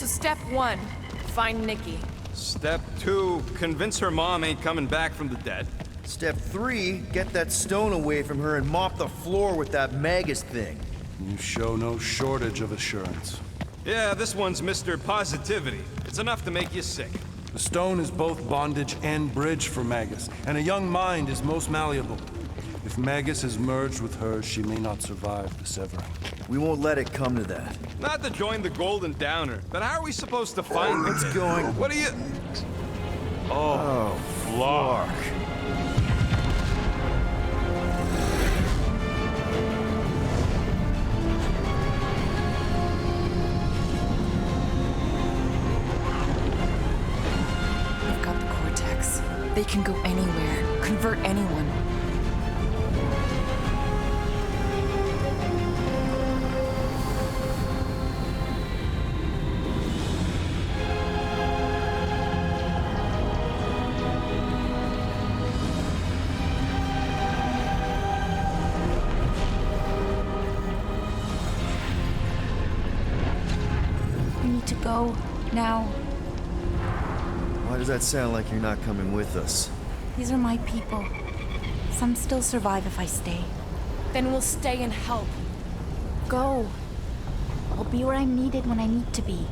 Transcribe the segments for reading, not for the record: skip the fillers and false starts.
So step 1, find Nikki. Step 2, convince her mom ain't coming back from the dead. Step 3, get that stone away from her and mop the floor with that Magus thing. You show no shortage of assurance. Yeah, this one's Mr. Positivity. It's enough to make you sick. The stone is both bondage and bridge for Magus, and a young mind is most malleable. If Magus is merged with hers, she may not survive the severing. We won't let it come to that. Not to join the Golden Downer, but how are we supposed to find What's going? What are you... Oh, fuck. They've got the Cortex. They can go anywhere, convert anyone. Go now. Why does that sound like you're not coming with us? These are my people. Some still survive if I stay. Then we'll stay and help. Go. I'll be where I'm needed when I need to be.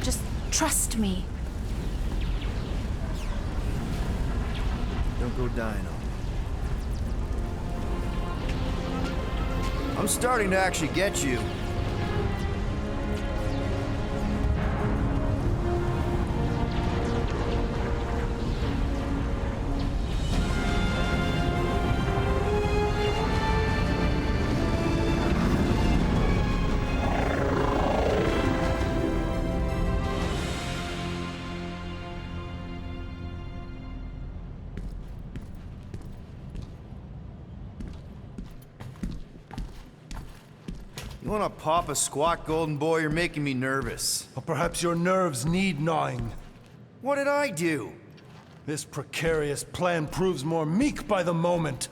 Just trust me. Don't go dying on me. I'm starting to actually get you. You wanna pop a squat, golden boy? You're making me nervous. Or perhaps your nerves need gnawing. What did I do? This precarious plan proves more meek by the moment.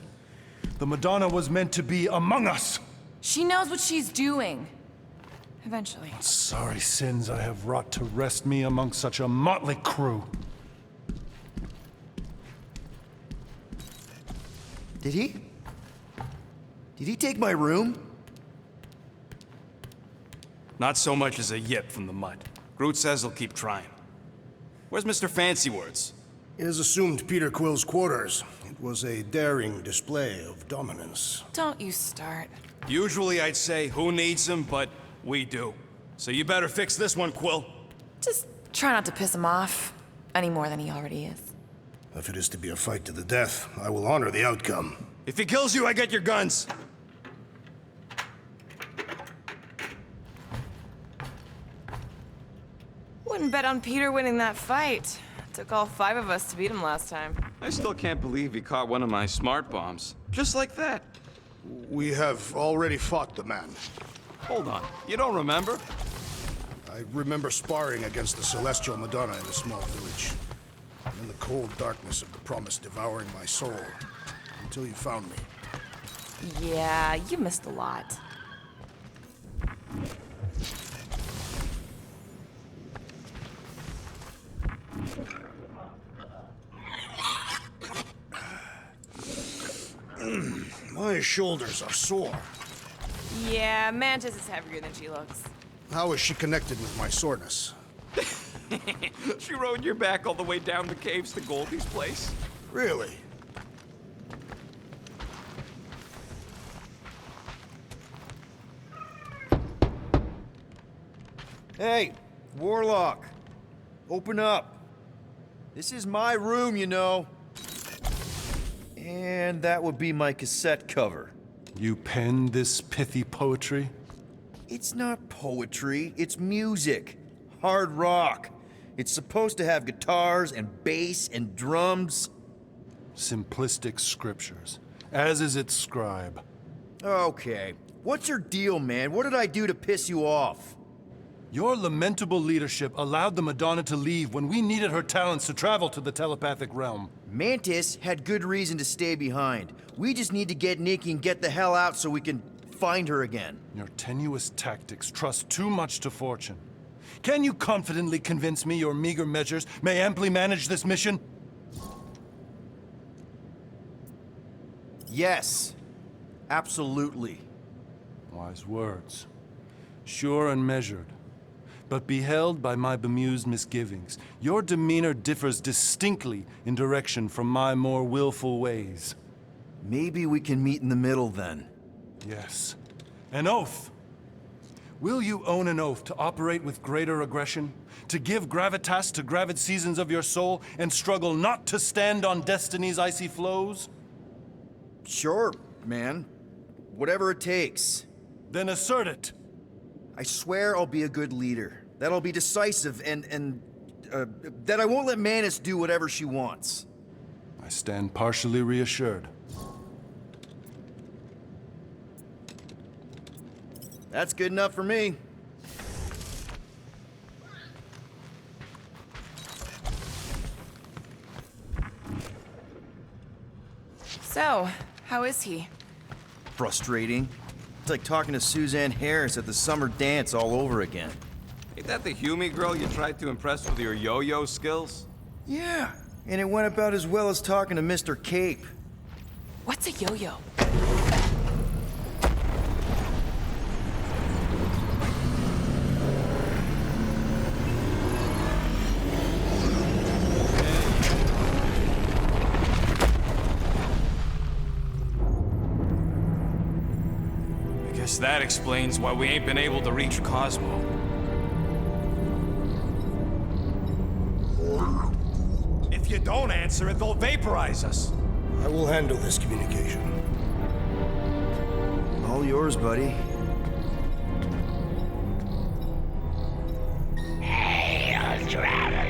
The Madonna was meant to be among us. She knows what she's doing. Eventually. Sorry sins I have wrought to wrest me among such a motley crew. Did he? Did he take my room? Not so much as a yip from the mud. Groot says he'll keep trying. Where's Mr. Fancy Words? It is assumed Peter Quill's quarters. It was a daring display of dominance. Don't you start. Usually I'd say, who needs him, but we do. So you better fix this one, Quill. Just try not to piss him off any more than he already is. If it is to be a fight to the death, I will honor the outcome. If he kills you, I get your guns. Wouldn't bet on Peter winning that fight. Took all 5 of us to beat him last time. I still can't believe he caught one of my smart bombs. Just like that. We have already fought the man. Hold on, you don't remember? I remember sparring against the Celestial Madonna in a small village. In the cold darkness of the promise devouring my soul. Until you found me. Yeah, you missed a lot. My shoulders are sore. Yeah, Mantis is heavier than she looks. How is she connected with my soreness? She rode your back all the way down the caves to Goldie's place. Really? Hey, Warlock. Open up. This is my room, you know. And that would be my cassette cover. You penned this pithy poetry? It's not poetry, it's music. Hard rock. It's supposed to have guitars and bass and drums. Simplistic scriptures, as is its scribe. Okay. What's your deal, man? What did I do to piss you off? Your lamentable leadership allowed the Madonna to leave when we needed her talents to travel to the telepathic realm. Mantis had good reason to stay behind. We just need to get Nikki and get the hell out so we can find her again. Your tenuous tactics trust too much to fortune. Can you confidently convince me your meager measures may amply manage this mission? Yes. Absolutely. Wise words. Sure and measured. But beheld by my bemused misgivings, your demeanor differs distinctly in direction from my more willful ways. Maybe we can meet in the middle then. Yes. An oath. Will you own an oath to operate with greater aggression? To give gravitas to gravid seasons of your soul and struggle not to stand on destiny's icy flows? Sure, man. Whatever it takes. Then assert it. I swear I'll be a good leader. That I'll be decisive and that I won't let Manus do whatever she wants. I stand partially reassured. That's good enough for me. So, how is he? Frustrating. It's like talking to Suzanne Harris at the summer dance all over again. Ain't that the Hume girl you tried to impress with your yo-yo skills? Yeah, and it went about as well as talking to Mr. Cape. What's a yo-yo? I guess that explains why we ain't been able to reach Cosmo. If you don't answer it, they'll vaporize us. I will handle this communication. All yours, buddy. Hail, traveler.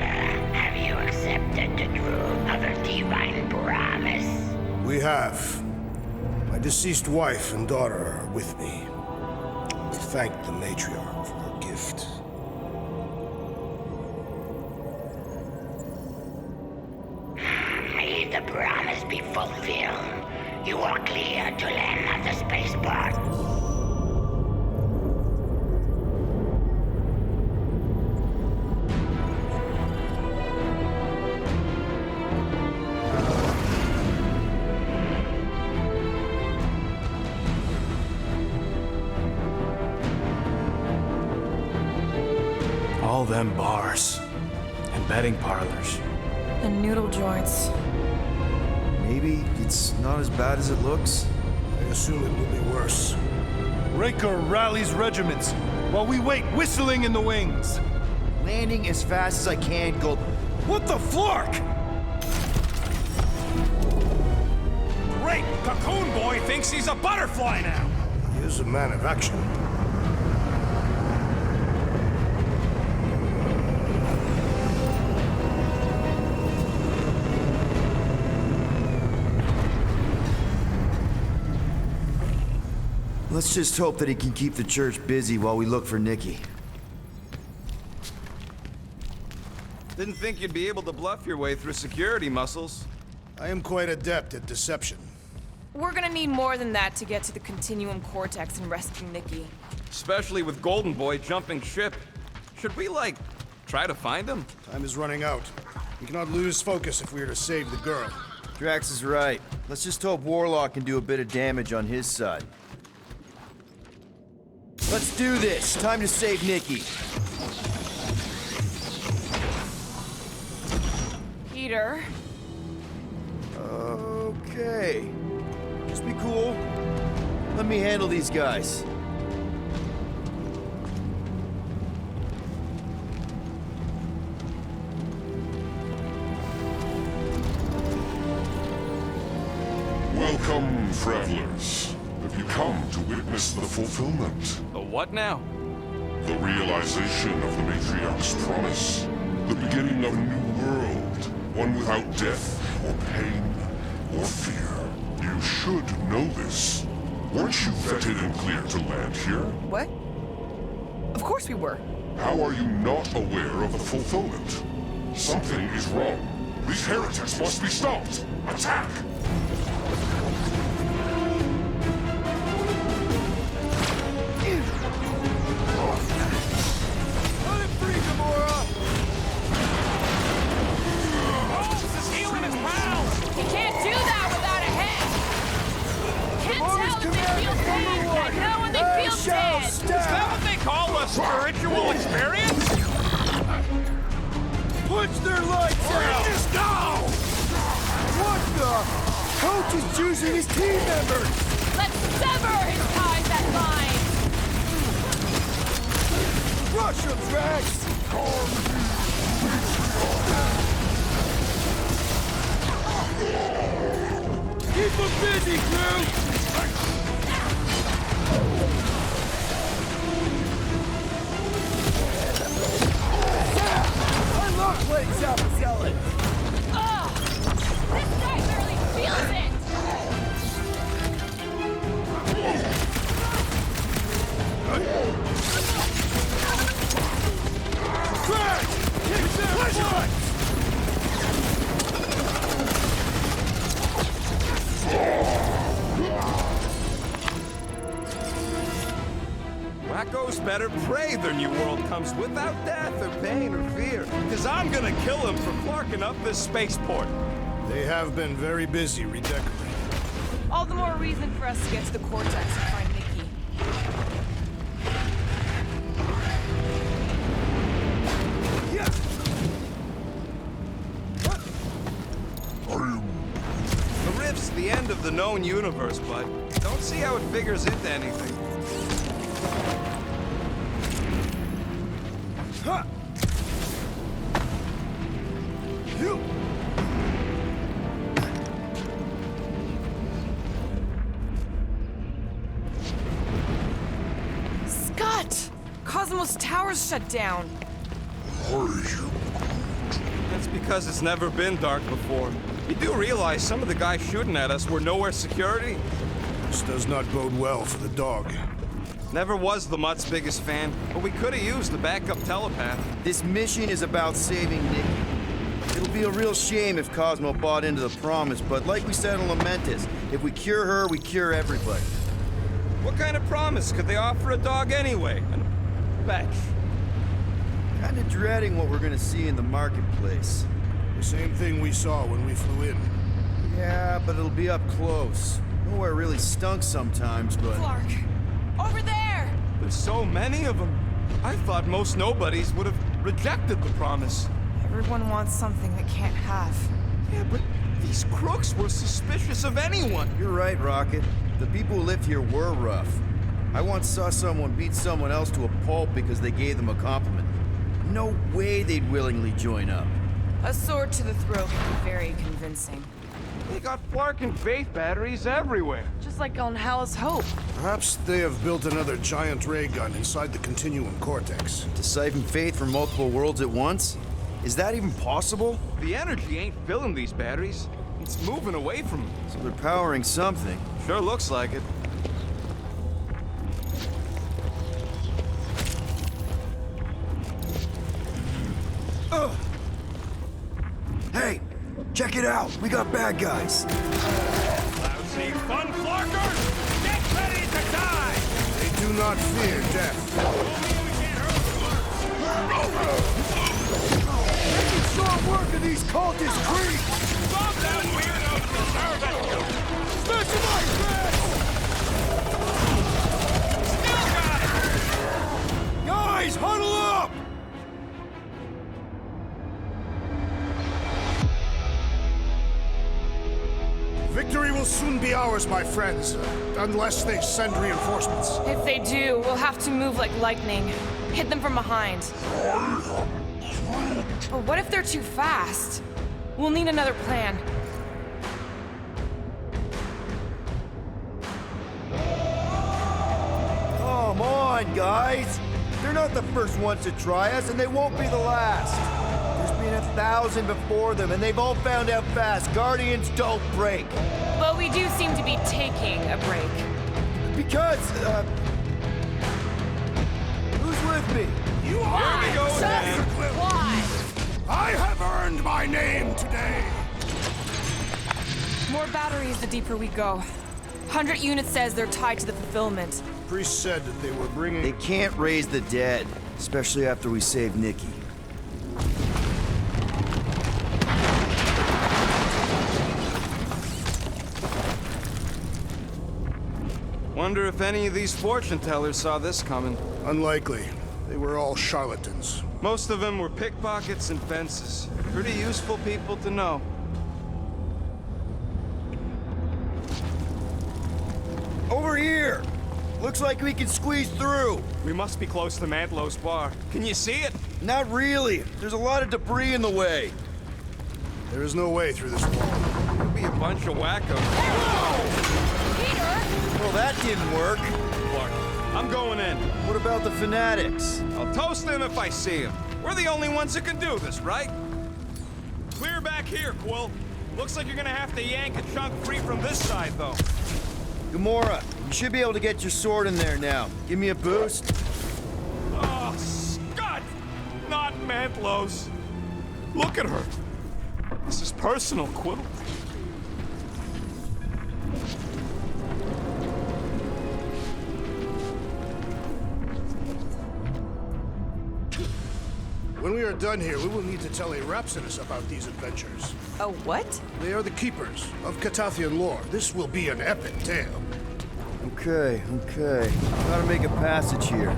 Have you accepted the truth of a divine promise? We have. My deceased wife and daughter are with me. Thank the matriarch for her gift. May the promise be fulfilled. You are clear to land at the spaceport. All them bars and betting parlors. And noodle joints. Maybe it's not as bad as it looks. I assume it will be worse. Raker rallies regiments while we wait whistling in the wings. Landing as fast as I can, go. What the flark? Great! Cocoon Boy thinks he's a butterfly now! He is a man of action. Let's just hope that he can keep the church busy while we look for Nikki. Didn't think you'd be able to bluff your way through security muscles. I am quite adept at deception. We're gonna need more than that to get to the Continuum Cortex and rescue Nikki. Especially with Golden Boy jumping ship. Should we, like, try to find him? Time is running out. We cannot lose focus if we are to save the girl. Drax is right. Let's just hope Warlock can do a bit of damage on his side. Let's do this. Time to save Nikki. Peter. Okay. Just be cool. Let me handle these guys. Welcome, travelers. Have you come to witness the fulfillment? The what now? The realization of the matriarch's promise. The beginning of a new world. One without death, or pain, or fear. You should know this. Weren't you vetted and cleared to land here? What? Of course we were. How are you not aware of the fulfillment? Something is wrong. These heretics must be stopped. Attack! no experience? Punch their lights out! Just now! What the? Coach is choosing his team members! Let's sever his ties that bind! Rush him, Drax! Keep him busy, crew! Unlock Blake's Alpha Ugh! This guy barely feels it! Drax! Kick their butts! Wacko's better pray their new world comes without death or pain or fear. Because I'm gonna kill him for flarking up this spaceport. They have been very busy redecorating. All the more reason for us to get to the Cortex and find Nikki. The rift's the end of the known universe, bud. Don't see how it figures into anything. Huh. You! Scott! Cosmos Tower's shut down. That's because it's never been dark before. You do realize some of the guys shooting at us were nowhere security? This does not bode well for the dog. Never was the Mutt's biggest fan, but we could have used the backup telepath. This mission is about saving Nikki. It'll be a real shame if Cosmo bought into the promise, but like we said in Lamentus, if we cure her, we cure everybody. What kind of promise could they offer a dog anyway? A bench. Kinda dreading what we're gonna see in the marketplace. The same thing we saw when we flew in. Yeah, but it'll be up close. Nowhere really stunk sometimes, but... Clark! Over there! There's so many of them. I thought most nobodies would have rejected the promise. Everyone wants something they can't have. Yeah, but these crooks were suspicious of anyone. You're right, Rocket. The people who lived here were rough. I once saw someone beat someone else to a pulp because they gave them a compliment. No way they'd willingly join up. A sword to the throat can be very convincing. They got Flark and Faith batteries everywhere. Just like on Hala's Hope. Perhaps they have built another giant ray gun inside the Continuum Cortex. To siphon faith from multiple worlds at once? Is that even possible? The energy ain't filling these batteries. It's moving away from them. So they're powering something. Sure looks like it. Hey, check it out. We got bad guys. Lousy fun Flarkers! Get ready to die! They do not fear death. Making short work of these cultist creeps! Stop that weirdo deserve it! Smash him like Still got it! Guys, huddle up! Victory will soon be ours, my friends, unless they send reinforcements. If they do, we'll have to move like lightning. Hit them from behind. But what if they're too fast? We'll need another plan. Come on, guys! They're not the first ones to try us, and they won't be the last. There's been 1,000 before them, and they've all found out fast. Guardians don't break. But we do seem to be taking a break. Because, who's with me? You are Here we go again. Why? I have earned my name today. More batteries the deeper we go. 100 units says they're tied to the fulfillment. Priest said that they were bringing... They can't raise the dead, especially after we save Nikki. Wonder if any of these fortune tellers saw this coming. Unlikely. They were all charlatans. Most of them were pickpockets and fences. Pretty useful people to know. Over here! Looks like we can squeeze through. We must be close to Mantlow's bar. Can you see it? Not really. There's a lot of debris in the way. There is no way through this wall. Could be a bunch of wackos. Well, that didn't work. Clark, I'm going in. What about the fanatics? I'll toast them if I see them. We're the only ones that can do this, right? Clear back here, Quill. Looks like you're gonna have to yank a chunk free from this side, though. Gamora, you should be able to get your sword in there now. Give me a boost. Oh, Scott! Not Mantlow's. Look at her. This is personal, Quill. When we are done here, we will need to tell a Rhapsodus about these adventures. Oh, what? They are the keepers of Catathian lore. This will be an epic tale. Okay. Gotta make a passage here.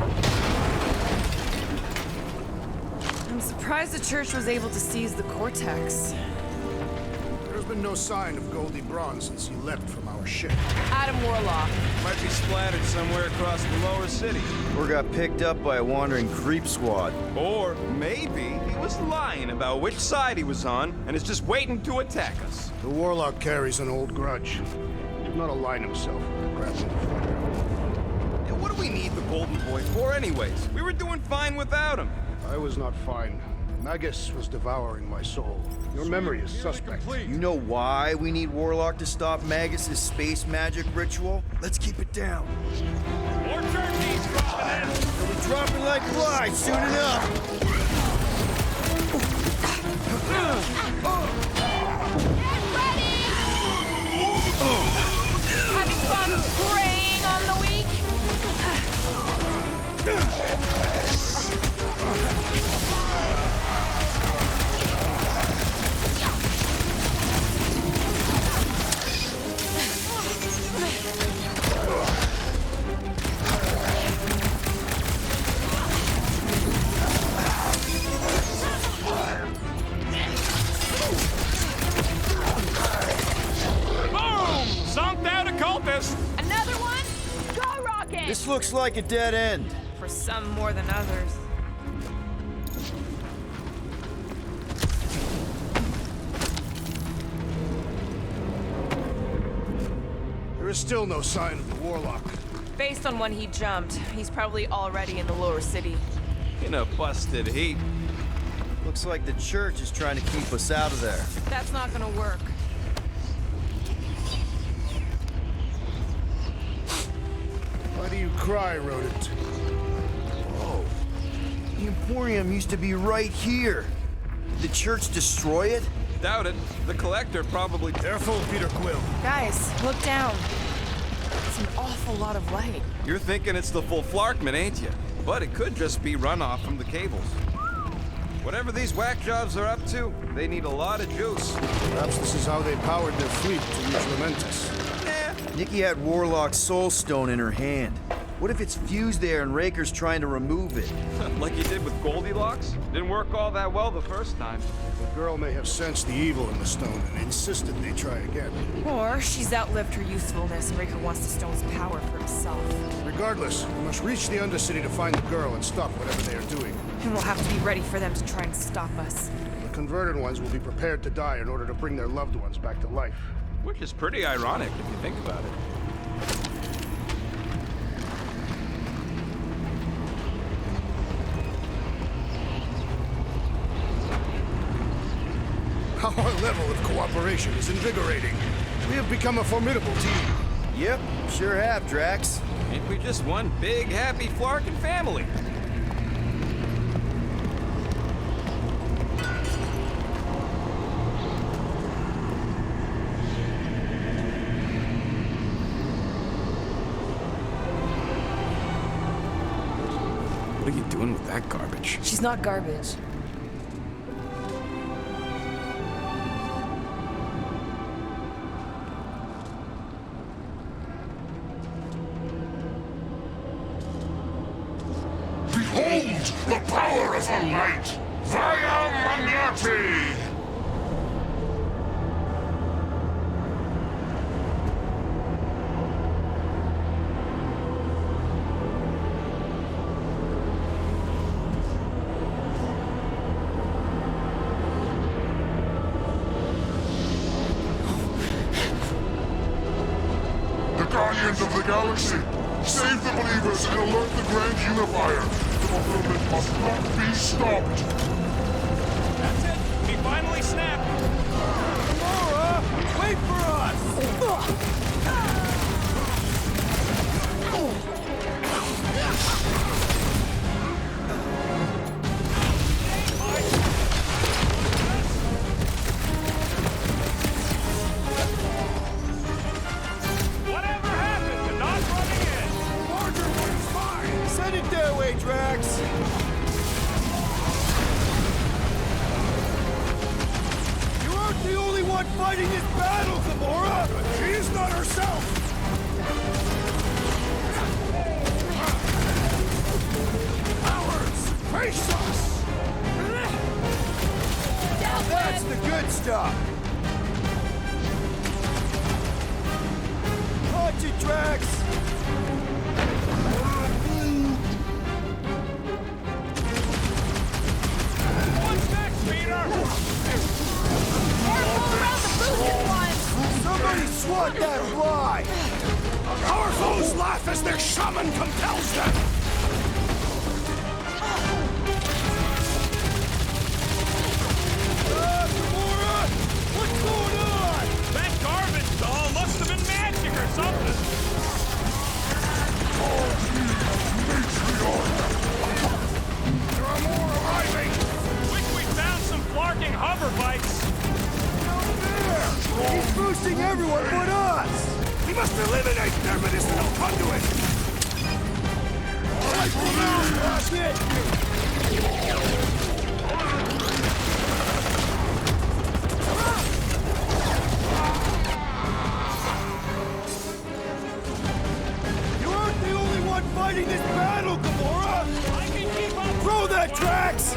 I'm surprised the church was able to seize the Cortex. There's been no sign of Goldie Braun since he left from our ship. Adam Warlock. Might be splattered somewhere across the lower city. Or got picked up by a wandering creep squad. Or maybe he was lying about which side he was on and is just waiting to attack us. The Warlock carries an old grudge. He did not align himself with the Gremlin fighter. Yeah, what do we need the Golden Boy for anyways? We were doing fine without him. I was not fine. Magus was devouring my soul. Your memory is suspect. You know why we need Warlock to stop Magus' space magic ritual? Let's keep it down. More turkeys dropping in. They'll be dropping like flies soon enough. Having fun preying on the weak? Another one? Go, Rocket! This looks like a dead end. For some more than others. There is still no sign of the Warlock. Based on when he jumped, he's probably already in the lower city. In a busted heap. Looks like the church is trying to keep us out of there. That's not gonna work. Why do you cry, rodent? Whoa. The Emporium used to be right here. Did the church destroy it? Doubt it. The Collector probably... Careful, Peter Quill. Guys, look down. It's an awful lot of light. You're thinking it's the full Flarkman, ain't you? But it could just be runoff from the cables. Whatever these whack jobs are up to, they need a lot of juice. Perhaps this is how they powered their fleet to reach Lamentus. Nikki had Warlock's soul stone in her hand. What if it's fused there and Raker's trying to remove it? Like you did with Goldilocks? Didn't work all that well the first time. The girl may have sensed the evil in the stone and insisted they try again. Or she's outlived her usefulness and Raker wants the stone's power for himself. Regardless, we must reach the Undercity to find the girl and stop whatever they are doing. And we'll have to be ready for them to try and stop us. The converted ones will be prepared to die in order to bring their loved ones back to life. Which is pretty ironic if you think about it. Our level of cooperation is invigorating. We have become a formidable team. Yep, sure have, Drax. Ain't we just one big, happy Flarkin family? What are you doing with that garbage? She's not garbage. Behold the power of the light! Via Matty! Guardians of the Galaxy! Save the believers and alert the Grand Unifier! The fulfillment must not be stopped! That's it! He finally snapped! Gamora! Wait for us! Whatever happened to not running in? Larger one's fine! Send it their way, Drax! You aren't the only one fighting this battle, Gamora! She is not herself! Cowards! Face us! That's the good stuff! Watch it, Drax! What's next, Peter? Somebody swat that fly! Our foes laugh as their shaman compels them! Gamora! What's going on? That garbage doll must have been magic or something. There are more arriving! Wish we'd found some flarking hover bikes. He's boosting everyone but us! We must eliminate their medicinal conduit! Rifle now! That's it! You aren't the only one fighting this battle, Gamora! I can keep up. Throw that, Drax!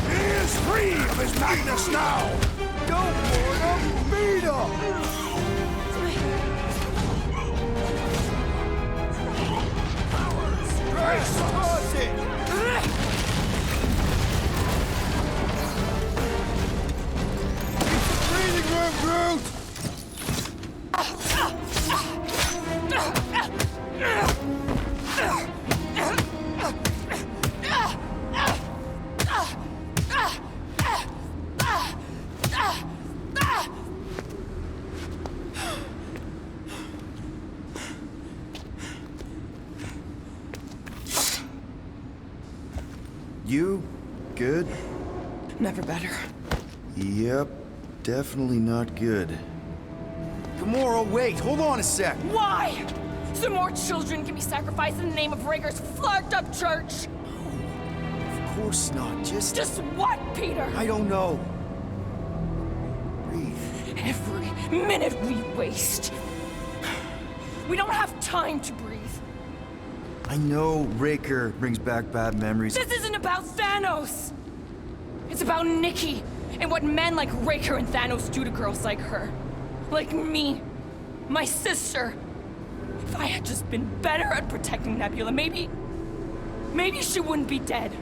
He is free of his madness now! Don't warn him! Beat him! Drax, toss it! Breathing room, Groot! You good? Never better. Yep, definitely not good. Gamora, wait, hold on a sec. Why? So more children can be sacrificed in the name of Rager's flagged up church? Of course not, Just what, Peter? I don't know. Breathe. Every minute we waste. We don't have time to breathe. I know Raker brings back bad memories. This isn't about Thanos. It's about Nikki and what men like Raker and Thanos do to girls like her. Like me. My sister. If I had just been better at protecting Nebula, maybe she wouldn't be dead.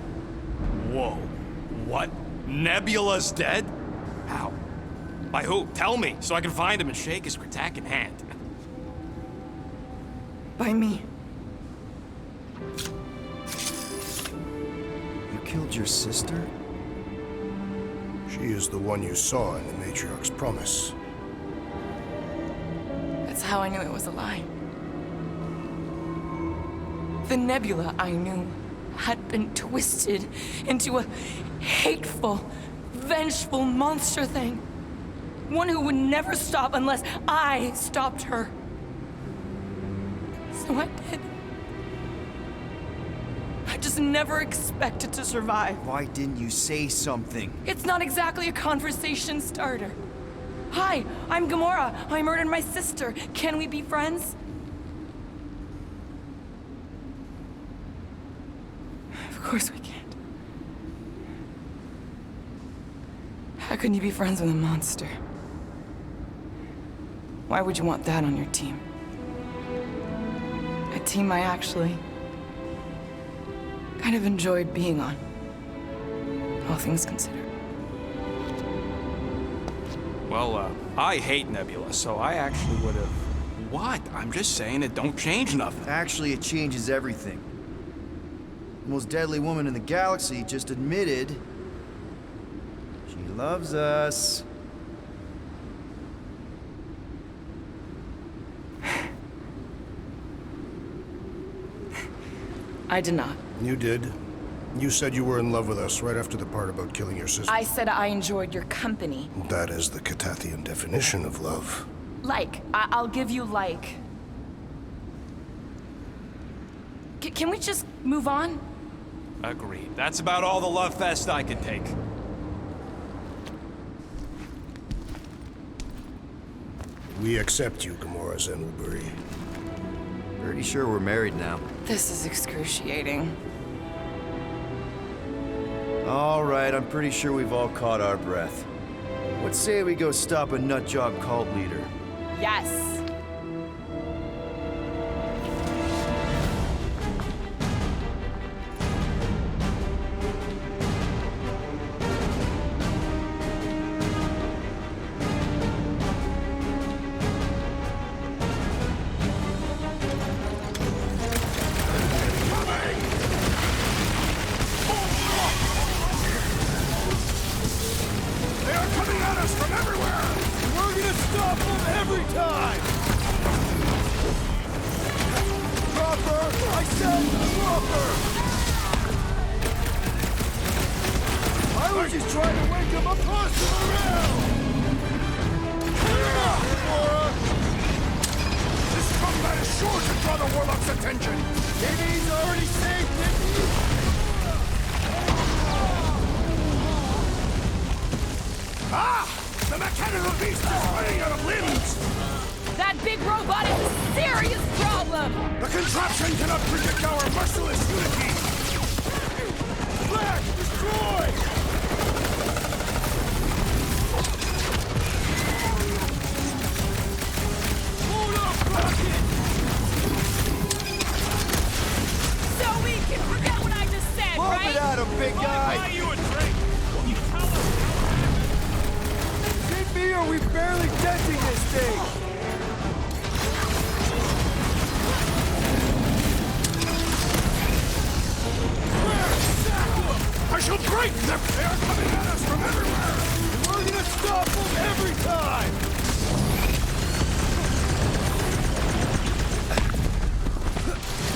Whoa. What? Nebula's dead? How? By who? Tell me, so I can find him and shake his Kratakan hand. By me. You killed your sister? She is the one you saw in the Matriarch's promise. That's how I knew it was a lie. The Nebula I knew had been twisted into a hateful, vengeful monster thing. One who would never stop unless I stopped her. So I did. I just never expected to survive. Why didn't you say something? It's not exactly a conversation starter. Hi, I'm Gamora. I murdered my sister. Can we be friends? course we can't. How can you be friends with a monster? Why would you want that on your team? A team I actually kind of enjoyed being on, all things considered. Well, I hate Nebula, so I actually would have... What? I'm just saying it don't change nothing. Actually, it changes everything. The most deadly woman in the galaxy just admitted she loves us. I did not. You did. You said you were in love with us right after the part about killing your sister. I said I enjoyed your company. That is the Catathian definition of love. Like, I'll give you like. Can we just move on? Agreed. That's about all the love fest I could take. We accept you, Gamora Zenuburi. Pretty sure we're married now. This is excruciating. All right, I'm pretty sure we've all caught our breath. Let's say we go stop a nutjob cult leader. Yes. They are coming at us from everywhere! We're gonna stop them every time! Proper! I said proper! I was just trying to wake them up close to the rail! This combat is sure to draw the Warlock's attention! Maybe he's already saved it! Ah! The mechanical beast is running out of limbs! That big robot is a serious problem! The contraption cannot predict our merciless unity! Flash, destroy! Hold up, Rocket! So we can forget what I just said, Bump right? it at him, big guy! Buy you a drink! Will you tell us? Did me or we barely denting this thing? I shall break them! They are coming at us from everywhere! We're gonna stop them every time!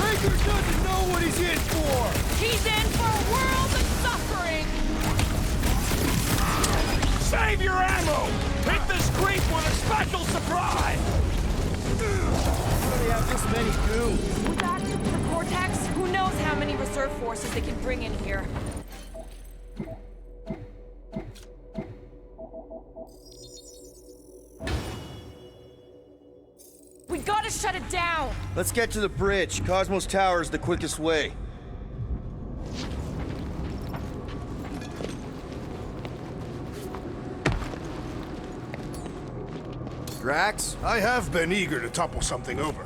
Raker doesn't know what he's in for! He's in for a world of suffering! Save your ammo! Hit this creep with a special surprise! They have this many goons. With that, the Cortex, who knows how many reserve forces they can bring in here. We gotta shut it down! Let's get to the bridge. Cosmos Tower is the quickest way. Drax? I have been eager to topple something over.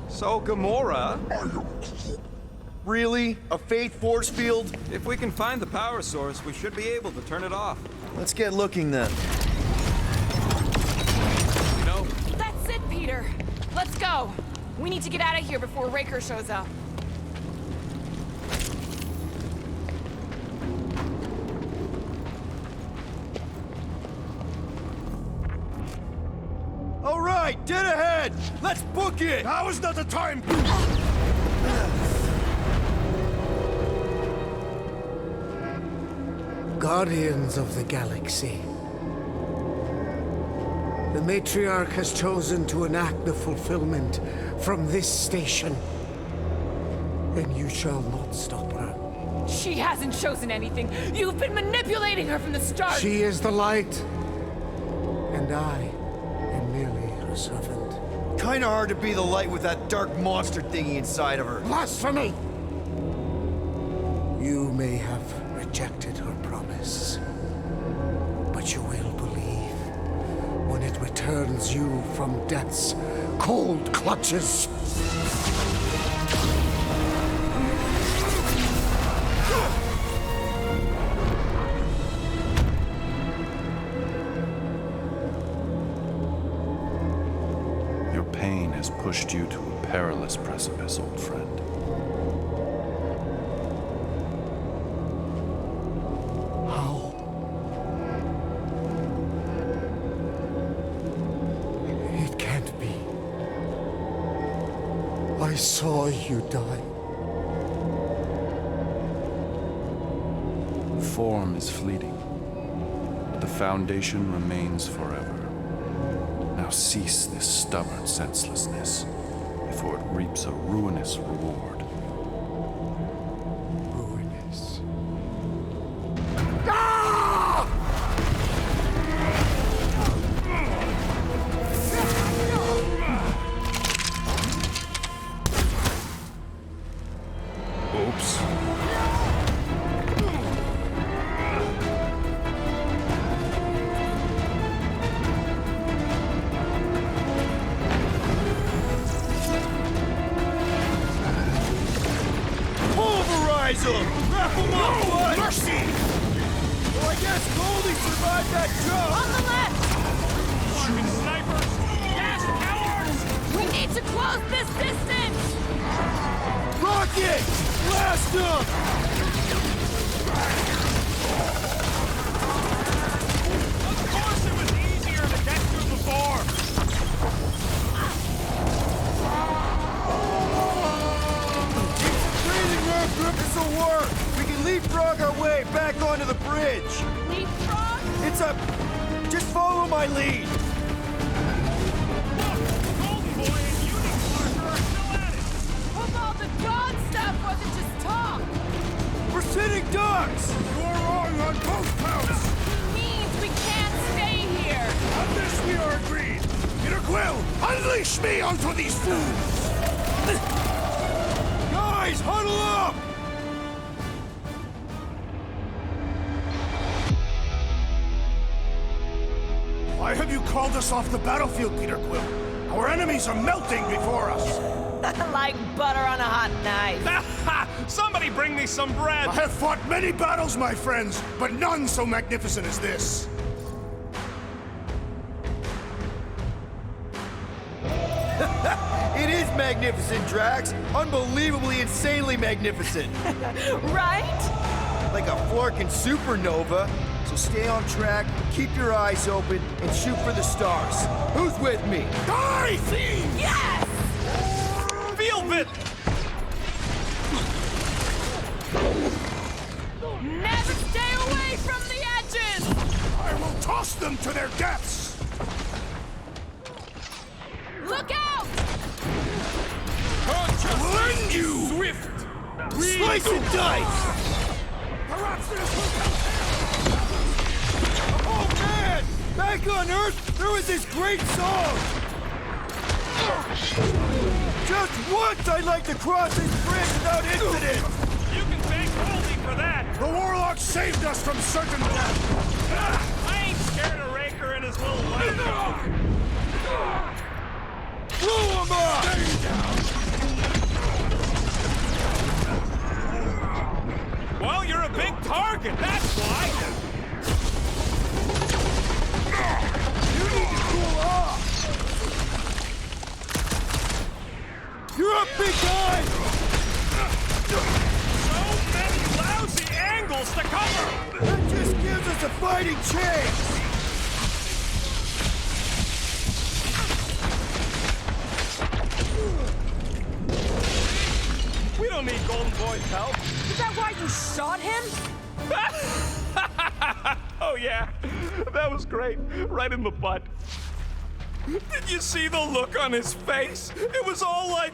So, Gamora, Really? A Fate force field? if we can find the power source, we should be able to turn it off. Let's get looking then. You know, That's it, Peter! Let's go! We need to get out of here before Raker shows up. All right, dead ahead! Let's book it! Now is not the time! Guardians of the Galaxy. The Matriarch has chosen to enact the fulfillment from this station. And you shall not stop her. She hasn't chosen anything. You've been manipulating her from the start. She is the light. And I your servant. Kinda hard to be the light with that dark monster thingy inside of her. Blasphemy! You may have rejected her promise, but you will believe when it returns you from death's cold clutches. Your pain has pushed you to a perilous precipice, old friend. How? It can't be. I saw you die. Form is fleeting, but the foundation remains forever. Now cease this stubborn senselessness, before it reaps a ruinous reward. Ruinous. Oops. Pulverize them! Wrap them up, bud! Mercy! Well, I guess Goldie survived that jump! On the left! Fucking snipers! Gas cowards! We need to close this distance! Rocket! Blast them! Of course it was easier to get through before! Breathing room grip this'll work! We can leapfrog our way back onto the bridge! Leapfrog? It's a... Just follow my lead! Golden Boy and Unit Parker are still at it! Hope all the god stuff wasn't just talk! We're sitting ducks! You're wrong on both counts! He means we can't stay here! On this we are agreed! Peter Quill, unleash me onto these fools! Guys, huddle up! Why have you called us off the battlefield, Peter Quill? Our enemies are melting before us! Like butter on a hot knife. Somebody bring me some bread! I have fought many battles, my friends, but none so magnificent as this. It is magnificent, Drax. Unbelievably, insanely magnificent. Right? Like a flirking supernova. So stay on track, keep your eyes open, and shoot for the stars. Who's with me? Die, thieves! Yes! Feel it! Never stay away from the edges! I will toss them to their deaths! Look out! I will end you! Swift! Slice and dice! Perhaps this will help! Oh man! Back on Earth, there was this great song! Just once I'd like to cross this bridge without incident! You can thank Goldie for that! The Warlock saved us from certain death! I ain't scared of Raker and his little light. Blow him up! Stay down! Well, you're a big target, that's why! You need to cool off! You're up, big guy! So many lousy angles to cover! That just gives us a fighting chance! We don't need Golden Boy's help. Is that why you shot him? Oh yeah, that was great. Right in the butt. Did you see the look on his face? It was all like,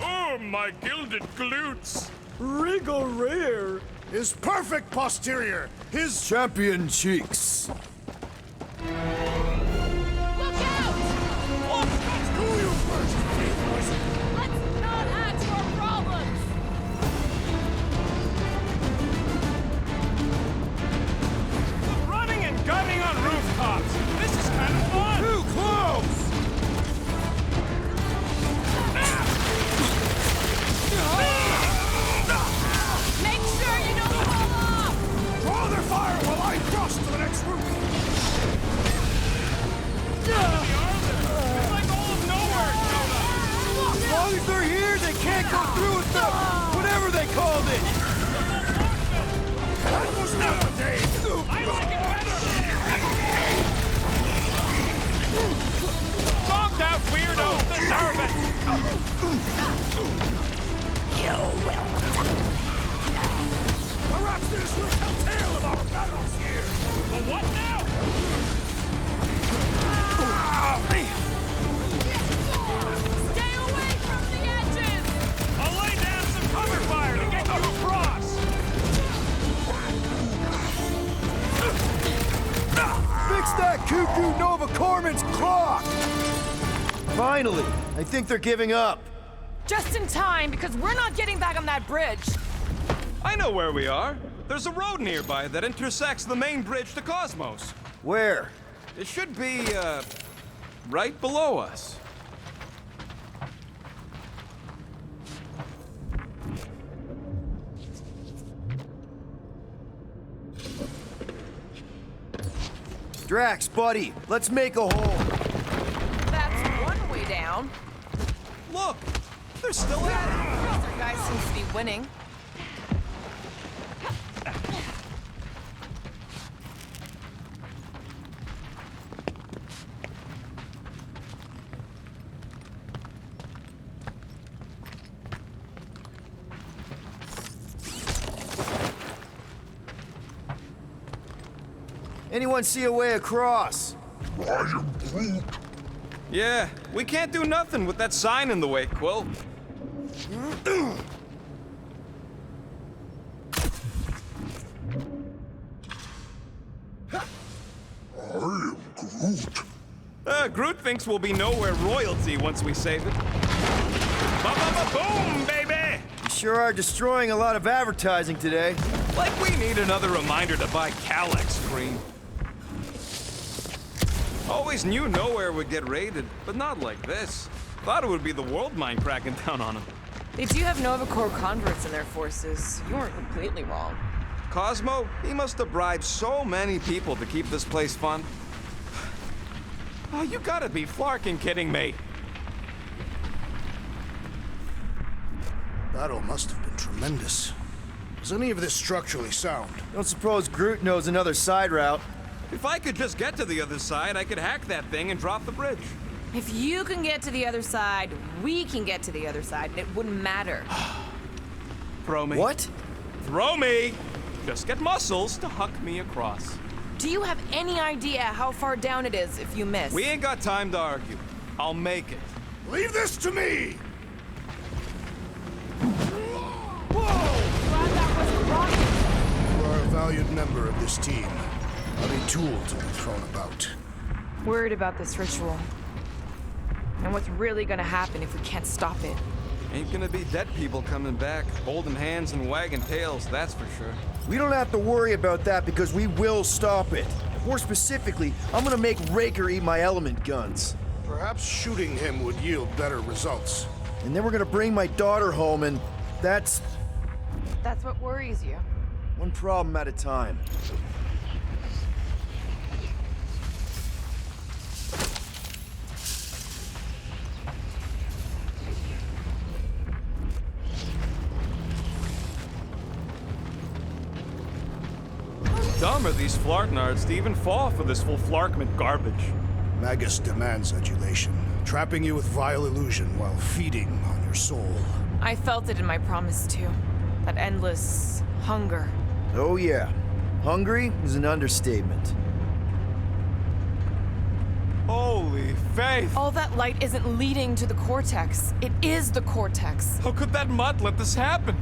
oh, my gilded glutes. Wriggle rear! His perfect posterior! His Champion cheeks! Look out! Look, Let's not add to our problems! Running and gunning on rooftops. This is kind of fun. Too close! Make sure you don't fall off! Draw their fire while I cross to the next roof. It's like all of nowhere showed up. As long as they're here, they can't go through with the whatever they called it. That was not the day. I like it better. Stomped out weirdos deserve it. Perhaps this will tell tale of our battles here. But what now? Stay away from the edges! I'll lay down some cover fire to get you across. Fix that cuckoo Nova Corman's clock! Finally, I think they're giving up. Just in time, because we're not getting back on that bridge. I know where we are. There's a road nearby that intersects the main bridge to Cosmos. Where? It should be, right below us. Drax, buddy, let's make a hole. That's one way down. Look! They're still at it! Our guy seems to be winning. Anyone see a way across? I am Groot. Yeah, we can't do nothing with that sign in the way, Quill. I am Groot. Groot thinks we'll be nowhere royalty once we save it. Ba-ba-ba-boom, baby! You sure are destroying a lot of advertising today. Like we need another reminder to buy Calyx cream. Always knew Nowhere would get raided, but not like this. Thought it would be the world mind cracking down on them. They do have Nova Corps converts in their forces. You weren't completely wrong. Cosmo, he must have bribed so many people to keep this place fun. Oh, you gotta be flarking kidding me. Battle must have been tremendous. Is any of this structurally sound? Don't suppose Groot knows another side route. If I could just get to the other side, I could hack that thing and drop the bridge. If you can get to the other side, we can get to the other side, and it wouldn't matter. Throw me. What? Throw me! Just get muscles to huck me across. Do you have any idea how far down it is if you miss? We ain't got time to argue. I'll make it. Leave this to me! Glad that wasn't rocket. You are a valued member of this team. Not a tool to be thrown about. Worried about this ritual. And what's really gonna happen if we can't stop it. Ain't gonna be dead people coming back, holding hands and wagging tails, that's for sure. We don't have to worry about that because we will stop it. More specifically, I'm gonna make Raker eat my element guns. Perhaps shooting him would yield better results. And then we're gonna bring my daughter home, and that's That's what worries you. one problem at a time. Dumb are these flartnards to even fall for this full flarkment garbage. Magus demands adulation, trapping you with vile illusion while feeding on your soul. I felt it in my promise too. That endless hunger. Oh yeah, hungry is an understatement. Holy faith! All that light isn't leading to the cortex. It is the cortex. How could that mutt let this happen?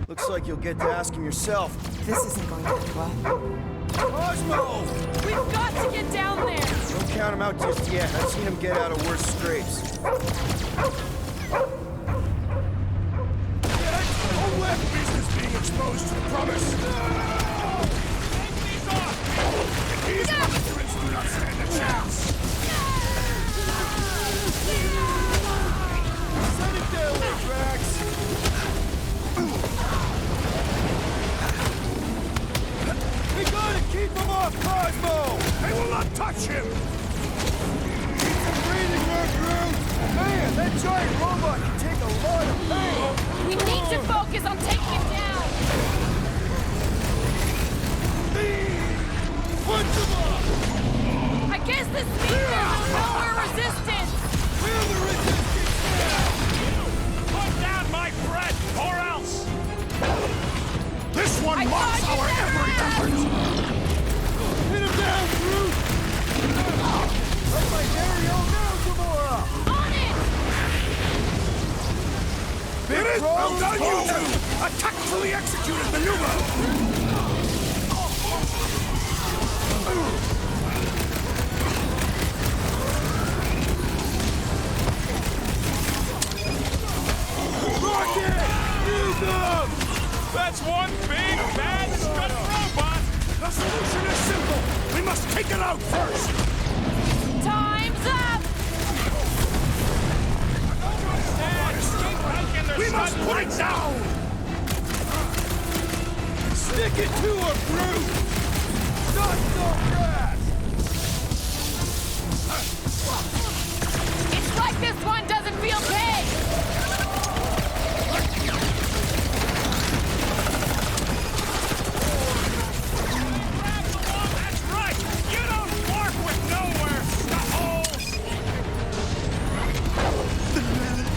Looks like you'll get to ask him yourself. This isn't going to end well. Cosmo! We've got to get down there! Don't count him out just yet. I've seen him get out of worse scrapes. No left business being exposed to the promise. These belligerents do not stand a chance. Send it their way, Drax. We gotta keep him off Cosmo! They will not touch him! Keep him breathing there, Drew! Man, that giant robot can take a lot of pain! We need to focus on taking him down! Punch him up! I guess this means there's no more resistance! We're the resistance now! Put down my friend, or else! This one mocks our every effort! Hit him down, Drew! Like my very own now, Gamora! On it! It is well done, you two! A tactfully executed maneuver! Rocket! Use them! That's one big, bad, scud robot! The solution is simple! We must take it out first! Time's up! We must put it down! Stick it to him, Drew! Not so fast! It's like this one doesn't feel big! That's right! You don't work with nowhere, stuffholes!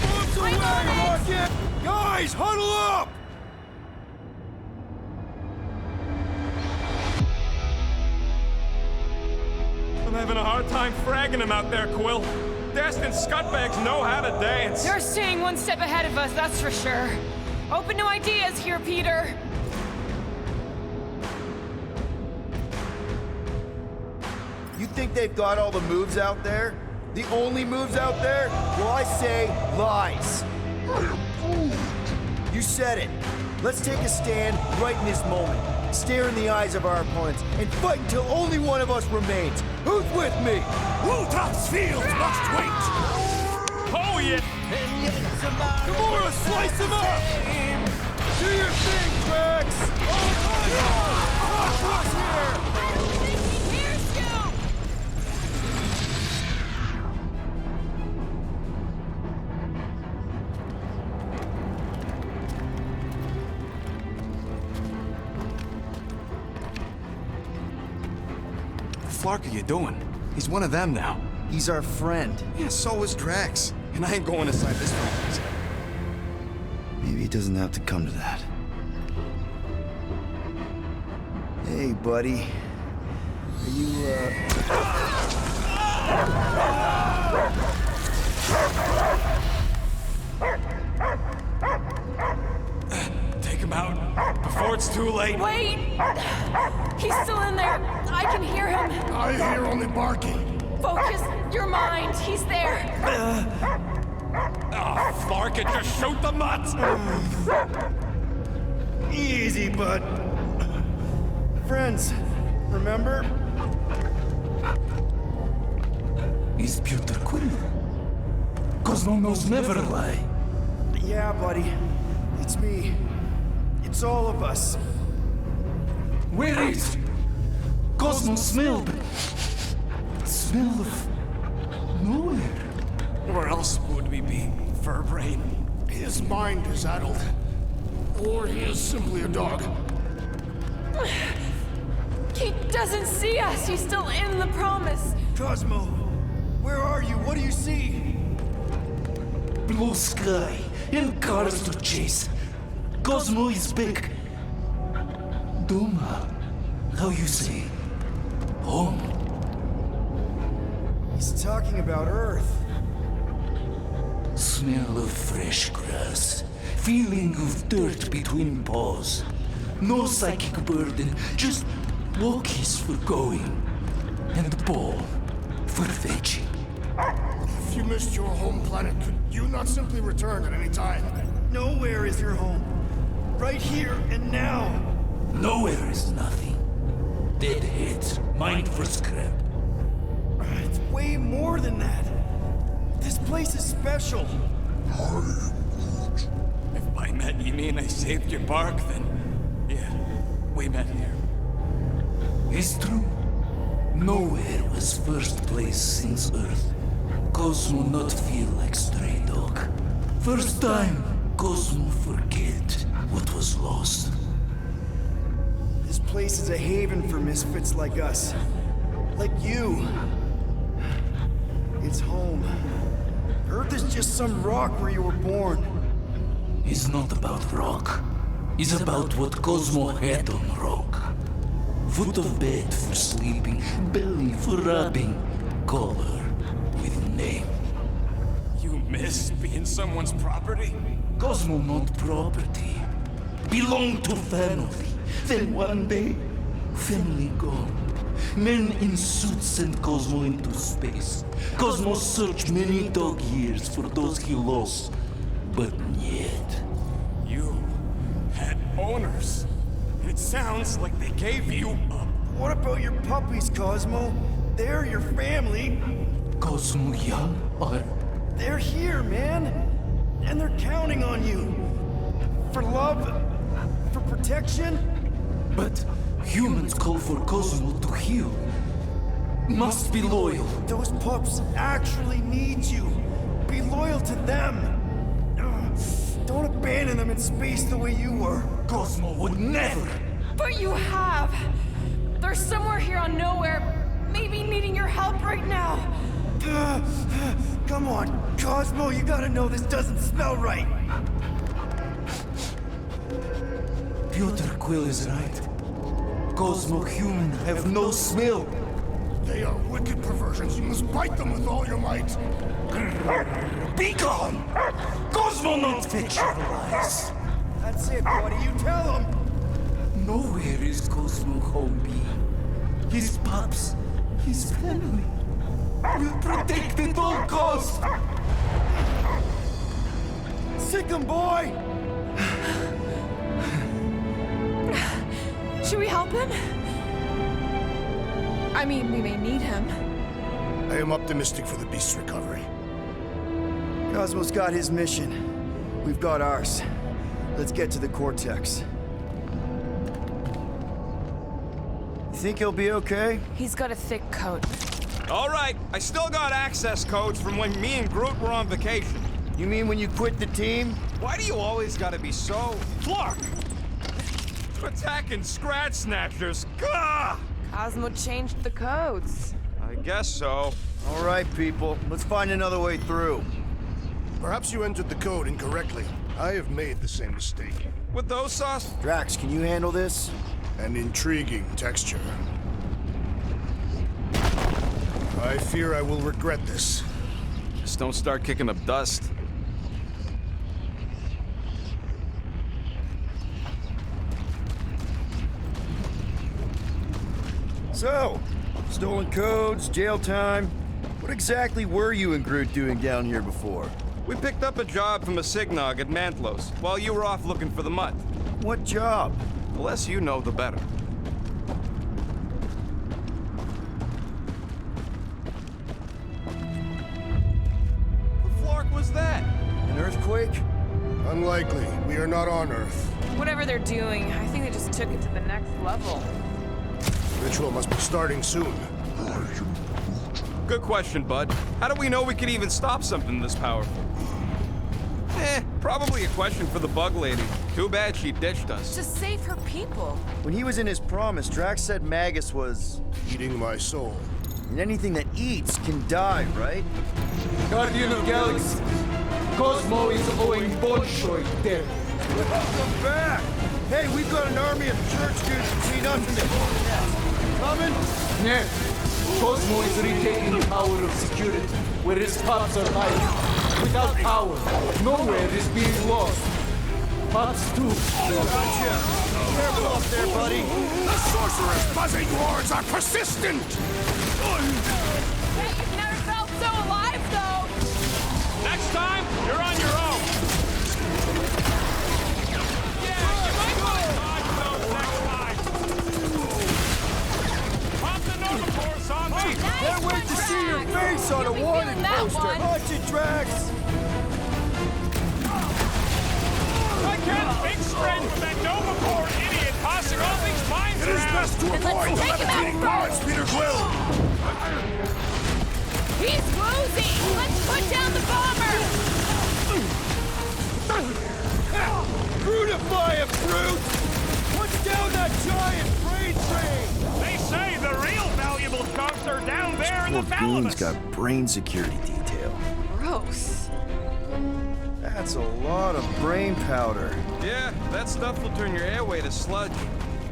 Bombs away, Rocket! Guys, huddle up! I'm having a hard time fragging him out there, Quill. Destined scutbags know how to dance. They're staying one step ahead of us, that's for sure. Open to ideas here, Peter. You think they've got all the moves out there? The only moves out there? Well, I say lies. You said it. Let's take a stand right in this moment. Stare in the eyes of our opponents and fight until only one of us remains. Who's with me? Walkthoug's field must wait! Oh, yeah! Gamora, slice him up! Do your thing, Drax! Oh, Rock's here! I don't think he hears you! What are you doing? He's one of them now. He's our friend. Yeah, so is Drax. And I ain't going inside this place. Maybe it doesn't have to come to that. Hey, buddy. Are you, Take him out before it's too late. Wait! He's still in there. I can hear him. I hear only barking. Focus your mind. He's there. Oh, Clark, it just shoot the nuts! Easy, bud. Friends, remember? Is Peter Quill? Cosmo knows never lie. Yeah, buddy. It's me. It's all of us. Where is Cosmo smelled? Smell of nowhere. Where else would we be, Furbrain? His mind is addled. Or he is simply a dog. He doesn't see us. He's still in the promise. Cosmo, where are you? What do you see? Blue sky and cars to chase. Cosmo is back. Doma, how you say? Home. He's talking about Earth. Smell of fresh grass. Feeling of dirt between paws. No psychic burden, just walkies for going. And the ball for fetching. If you missed your home planet, could you not simply return at any time? Nowhere is your home. Right here and now. Nowhere is nothing. Dead heads, mined for scrap. It's way more than that. This place is special. If by met you mean I saved your bark, then yeah, we met here. It's true. Nowhere was first place since Earth. Cosmo not feel like stray dog. First time, Cosmo forget what was lost. This place is a haven for misfits like us. Like you. It's home. Earth is just some rock where you were born. It's not about rock. It's about what Cosmo had on rock. Foot of bed for sleeping, belly for rubbing, color with name. You miss being someone's property? Cosmo not property. Belong to family. Then one day, family gone. Men in suits send Cosmo into space. Cosmo searched many dog years for those he lost. But yet... You had owners. It sounds like they gave you up. What about your puppies, Cosmo? They're your family. Cosmo young or... They're here, man. And they're counting on you. For love, for protection. But humans call for Cosmo to heal. Must be loyal. Those pups actually need you. Be loyal to them. Don't abandon them in space the way you were. Cosmo would never. But you have. They're somewhere here on Nowhere, maybe needing your help right now. Come on, Cosmo, you gotta know this doesn't smell right. Piotr Quill is right. Cosmo human have no smell. They are wicked perversions. You must bite them with all your might. Be gone! Cosmo not fetch your lies. That's it, buddy. You tell him. Nowhere is Cosmo home be. His pups, his family, will protect at all costs. Sick him, boy! Should we help him? I mean, we may need him. I am optimistic for the beast's recovery. Cosmo's got his mission. We've got ours. Let's get to the Cortex. You think he'll be okay? He's got a thick coat. All right, I still got access codes from when me and Groot were on vacation. You mean when you quit the team? Why do you always gotta be so... Clark! Attacking Scratch Snatchers! Gah! Cosmo changed the codes. I guess so. All right, people. Let's find another way through. Perhaps you entered the code incorrectly. I have made the same mistake. With those sauce? Drax, can you handle this? An intriguing texture. I fear I will regret this. Just don't start kicking up dust. So, stolen codes, jail time. What exactly were you and Groot doing down here before? We picked up a job from a Signog at Mantlos while you were off looking for the mutt. What job? The less you know, the better. The flark was that? An earthquake? Unlikely. We are not on Earth. Whatever they're doing, I think they just took it to the next level. Ritual must be starting soon. Good question, bud. How do we know we could even stop something this powerful? Probably a question for the bug lady. Too bad she ditched us. To save her people. When he was in his promise, Drax said Magus was... Eating my soul. And anything that eats can die, right? Guardian of Galaxies, Cosmo is owing Bolshoi death. Welcome back! Hey, we've got an army of church dudes between us and the Cortex. Coming? Yes, Cosmo is retaking power of security, where his pups are hiding. Without power, nowhere is being lost. Pups too. Gotcha! Careful up there, buddy. The sorcerer's buzzing roars are persistent! Hey, you've never felt so alive, though! Next time, you're on your own. Yeah, you might want to dodge those next time. Pop the Novacore on me. Can't wait to see your face on a wanted poster. Watch it, Drax. I can't think straight with that Novacore idiot tossing all these mines It is around. best to avoid levitating mines, Peter Quill! He's woozy! Let's put down the bomber! Brutify him, Brute! Put down that giant brain train! They say the real valuable chunks are down there in the Poor goon's thalamus. got brain security detail. Gross. That's a lot of brain powder. Yeah, that stuff will turn your airway to sludge.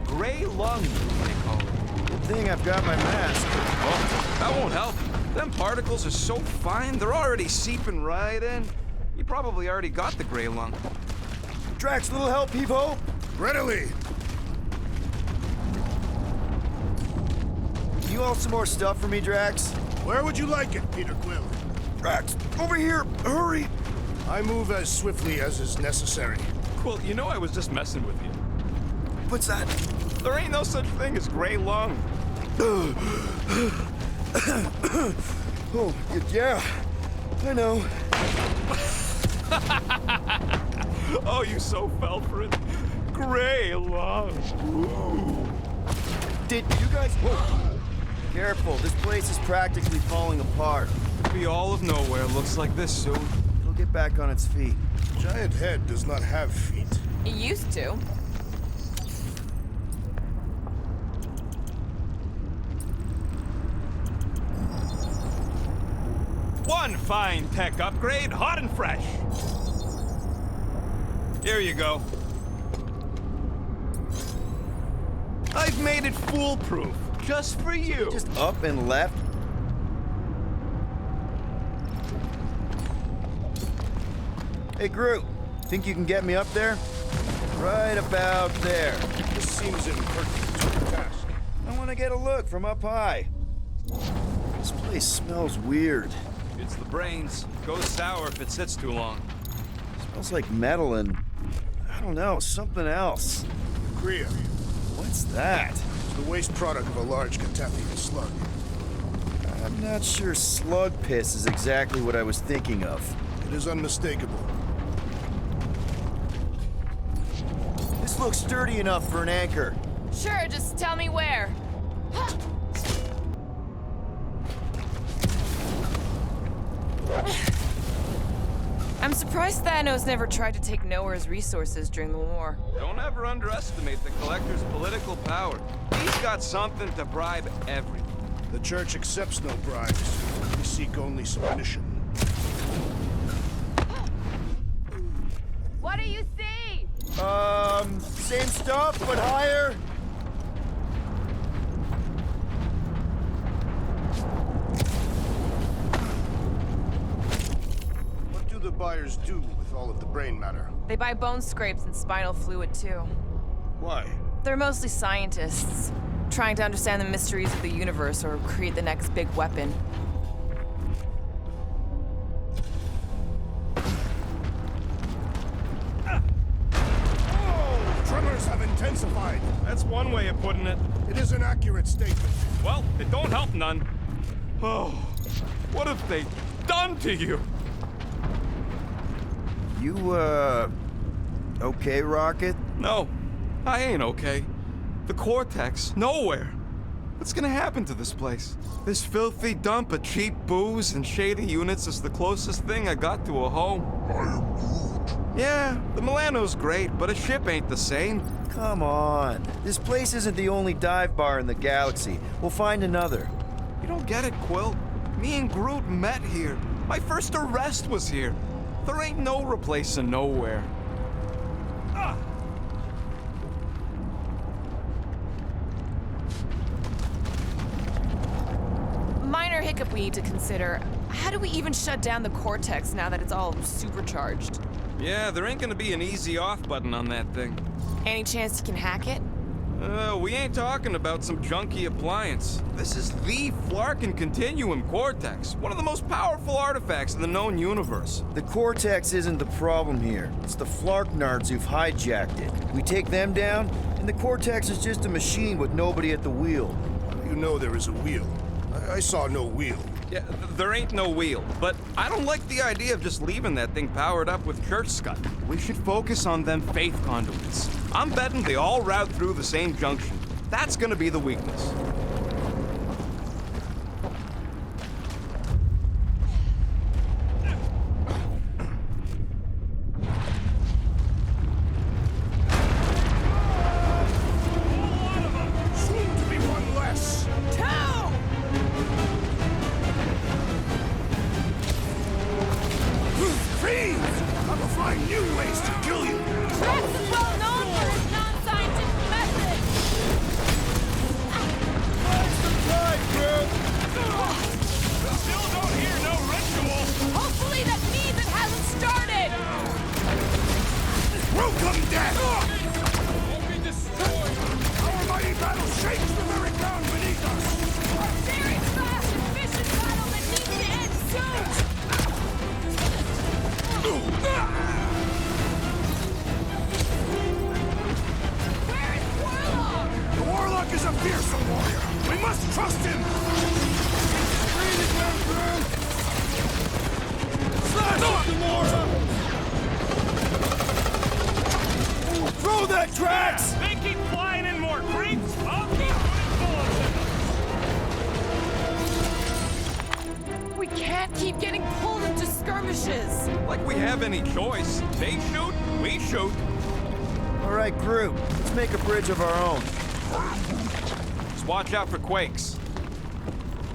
Gray lung, they call it. Good thing I've got my mask. Oh, that won't help. Them particles are so fine, they're already seeping right in. You probably already got the gray lung. Drax, little help, Heave-Ho? Readily! You all some more stuff for me, Drax? Where would you like it, Peter Quill? Drax, over here! Hurry! I move as swiftly as is necessary. Well, you know I was just messing with you. What's that? There ain't no such thing as gray lung. Oh, yeah. I know. Oh, you so fell for it. Gray lung. Ooh. Did you guys... Whoa. Careful, this place is practically falling apart. Could be all of nowhere, looks like this soon. It'll get back on its feet. Giant head does not have feet. He used to. One fine tech upgrade, hot and fresh. Here you go. I've made it foolproof, just for you. Just up and left. Hey, Groot. Think you can get me up there? Right about there. This seems impertinent to the task. I want to get a look from up high. This place smells weird. It's the brains. Goes sour if it sits too long. Smells like metal and... I don't know, something else. Kriya. What's that? It's the waste product of a large contaminated slug. I'm not sure slug piss is exactly what I was thinking of. It is unmistakable. This looks sturdy enough for an anchor. Sure, just tell me where. I'm surprised Thanos never tried to take Knowhere's resources during the war. Don't ever underestimate the Collector's political power. He's got something to bribe everyone. The Church accepts no bribes. We seek only submission. What do you see? Same stuff, but higher. What do the buyers do with all of the brain matter? They buy bone scrapes and spinal fluid, too. Why? They're mostly scientists, trying to understand the mysteries of the universe or create the next big weapon. Tremors have intensified. That's one way of putting it. It is an accurate statement. Well, it don't help none. Oh, what have they done to you? You, okay, Rocket? No, I ain't okay. The Cortex, nowhere. What's gonna happen to this place? This filthy dump of cheap booze and shady units is the closest thing I got to a home. I am Groot. Yeah, the Milano's great, but a ship ain't the same. Come on. This place isn't the only dive bar in the galaxy. We'll find another. You don't get it, Quill. Me and Groot met here. My first arrest was here. There ain't no replacing nowhere. Minor hiccup we need to consider. how do we even shut down the Cortex now that it's all supercharged? Yeah, there ain't gonna be an easy off button on that thing. Any chance you can hack it? We ain't talking about some junky appliance. This is the Flarkin Continuum Cortex, one of the most powerful artifacts in the known universe. The Cortex isn't the problem here. It's the Flarknards who've hijacked it. We take them down, and the Cortex is just a machine with nobody at the wheel. You know there is a wheel. I saw no wheel. Yeah, there ain't no wheel, but I don't like the idea of just leaving that thing powered up with church scud. We should focus on them faith conduits. I'm betting they all route through the same junction. That's gonna be the weakness. Soon to be one less. Fiends! I will find new ways to kill you. Drax is well known for his non-scientific methods! Still don't hear no ritual. Hopefully that means it hasn't started! Welcome, death! Won't be destroyed. Our mighty battle shakes the very ground beneath us. A very fast and vicious battle that needs to end soon! Where is Warlock? The Warlock is a fearsome warrior. We must trust him. Throw that, Drax! They keep flying in more creeps. I'll keep putting bullets in them. We can't keep getting pulled into skirmishes! Like we have any choice. They shoot, we shoot. All right, group, let's make a bridge of our own. Just watch out for quakes.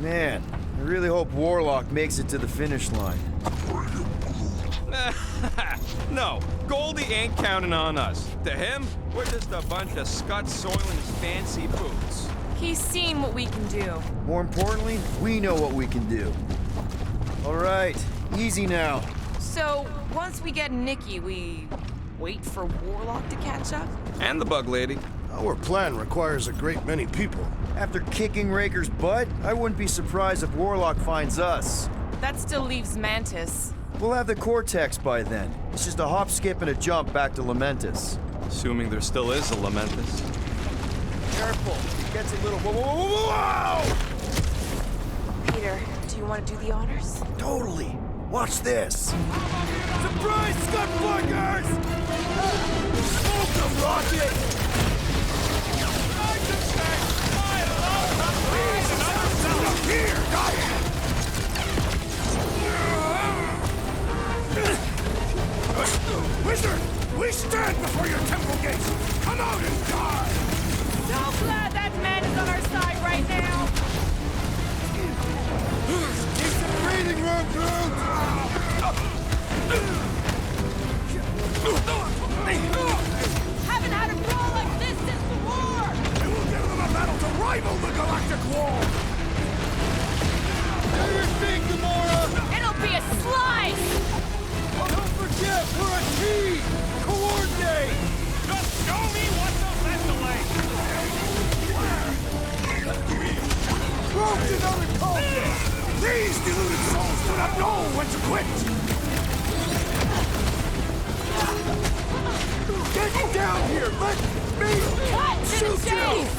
Man, I really hope Warlock makes it to the finish line. No, Goldie ain't counting on us. To him, we're just a bunch of scuds soiling his fancy boots. He's seen what we can do. More importantly, we know what we can do. All right, easy now. So, once we get Nikki, we wait for Warlock to catch up? And the bug lady. Our plan requires a great many people. After kicking Raker's butt, I wouldn't be surprised if Warlock finds us. That still leaves Mantis. We'll have the Cortex by then. It's just a hop, skip, and a jump back to Lamentus. Assuming there still is a Lamentus. Careful, it gets a little... Whoa! Peter, do you want to do the honors? Totally. Watch this. Surprise, Scudflugers! Smoke them, Rocket! Here, die! Wizard, we stand before your temple gates. Come out and die! So glad that man is on our side right now. Keep some breathing room, Groot! Haven't had a brawl like this since the war. We will give them a battle to rival the Galactic War! Do your thing, Gamora! It'll be a slice. Oh, don't forget, we're a team! Coordinate! Just show me what the ventilate. Groot's another culprit! These deluded souls do not know when to quit! Get down here! Let me Cut to the shoot chase.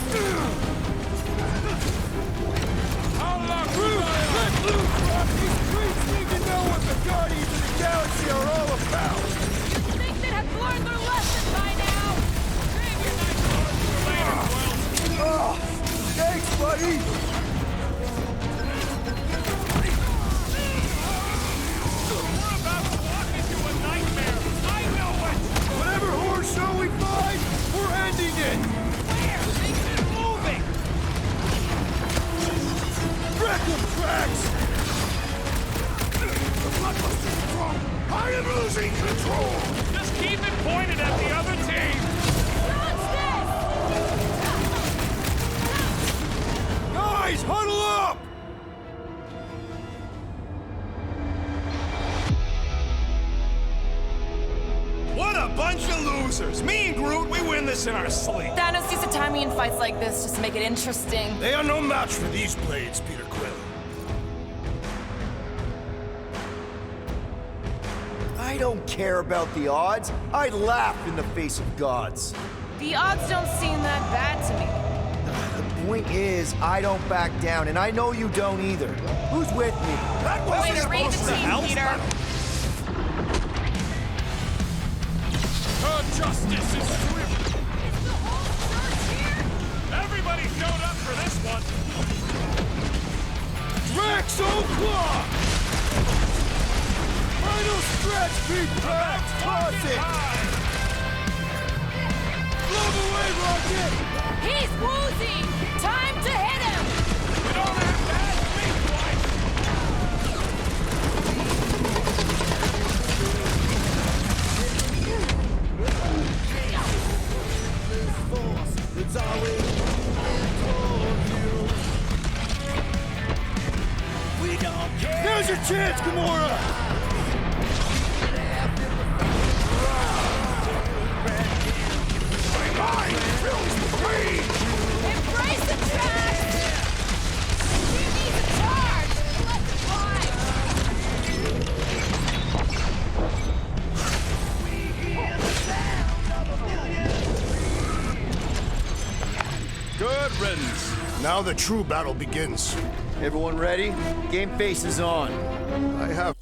How long? Let loose, Rock! These creeps need to know what the Guardians of the Galaxy are all about! You'd think they'd have learned their lesson by now. Save your nice words for later, Quill. Oh, thanks, buddy! We're about to walk into a nightmare. I know it. Whatever horror show we find, we're ending it! Where? Things are moving. Wreck 'em, Drax! The bloodluster's strong! I am losing control! Just keep it pointed at the other team. Guys, huddle up! bunch of losers. Me and Groot, we win this in our sleep. Thanos used to time me in fights like this just to make it interesting. They are no match for these blades, Peter Quill. I don't care about the odds. I laugh in the face of gods. The odds don't seem that bad to me. The point is, I don't back down, and I know you don't either. Who's with me? That Way wasn't to read the supposed to team, help. Peter. Her justice is swift. Is the whole church here? Everybody showed up for this one. Drax O'Clock! Final stretch, Pete! Toss it! Blow away, Rocket! He's woozy! Time to hit him! You don't have to ask me twice. It's always we don't care. Now's your chance, Gamora! Embrace the trash! He needs a charge! Let it fly! Good riddance. Now the true battle begins. Everyone ready? Game face is on. I have...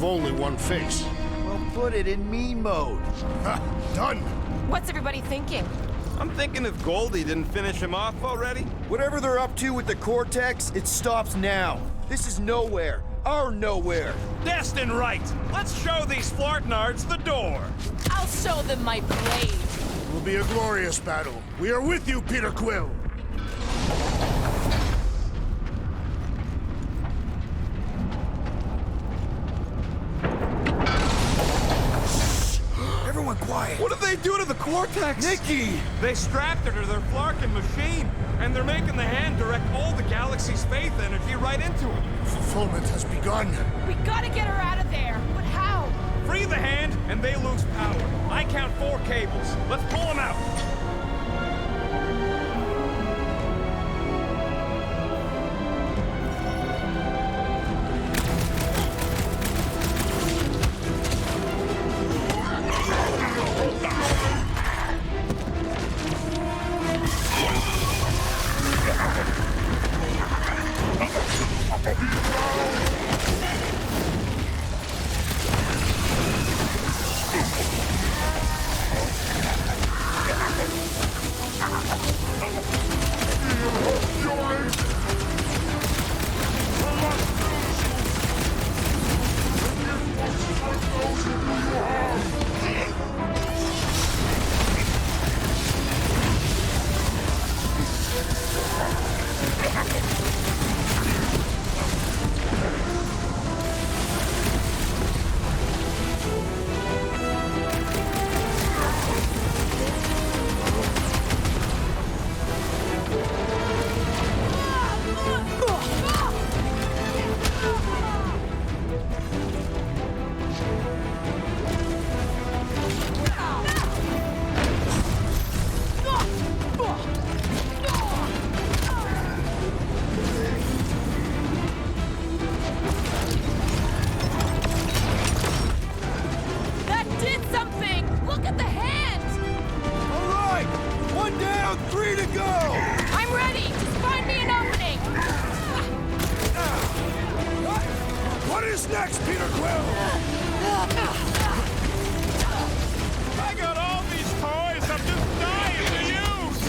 only one face. Well, put it in me mode. Ha! Done! What's everybody thinking? I'm thinking if Goldie didn't finish him off already. Whatever they're up to with the Cortex, it stops now. This is nowhere. Our nowhere. Destined right. Let's show these Flartnards the door. I'll show them my blade. It will be a glorious battle. We are with you, Peter Quill! Everyone quiet. What did they do to the Cortex? Nikki! They strapped her to their Flarkin machine, and they're making the hand direct all the galaxy's faith energy right into it. Fulfillment has begun. We gotta get her out of there. But how? Free the hand, and they lose power. I count 4 cables. Let's pull them out. That did something! Look at the hand! All right! 1 down, 3 to go! I'm ready! Just find me an opening! What is next, Peter Quill? I got all these toys. I'm just dying to use.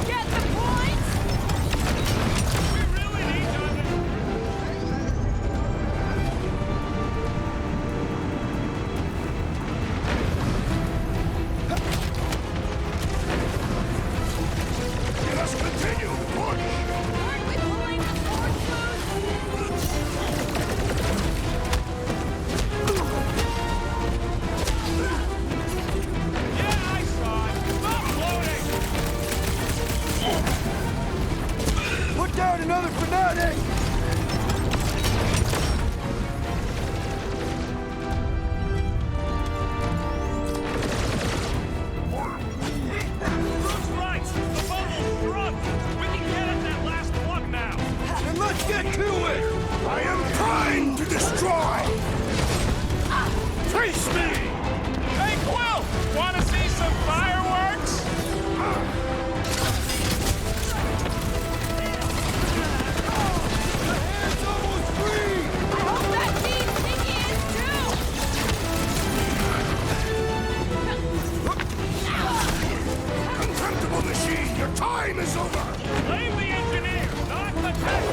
Get the point? We really need to... Let us continue! Push! Aren't we pulling find another fanatic! Looks right! The bubble's drugged! We can get at that last plug now! Then let's get to it! I am trying to destroy! Face me! Hey, Quill! Want to see some fireworks? It's almost free! I hope that means Nikki is too! Contemptible machine, your time is over! Blame the engineer, not the tech!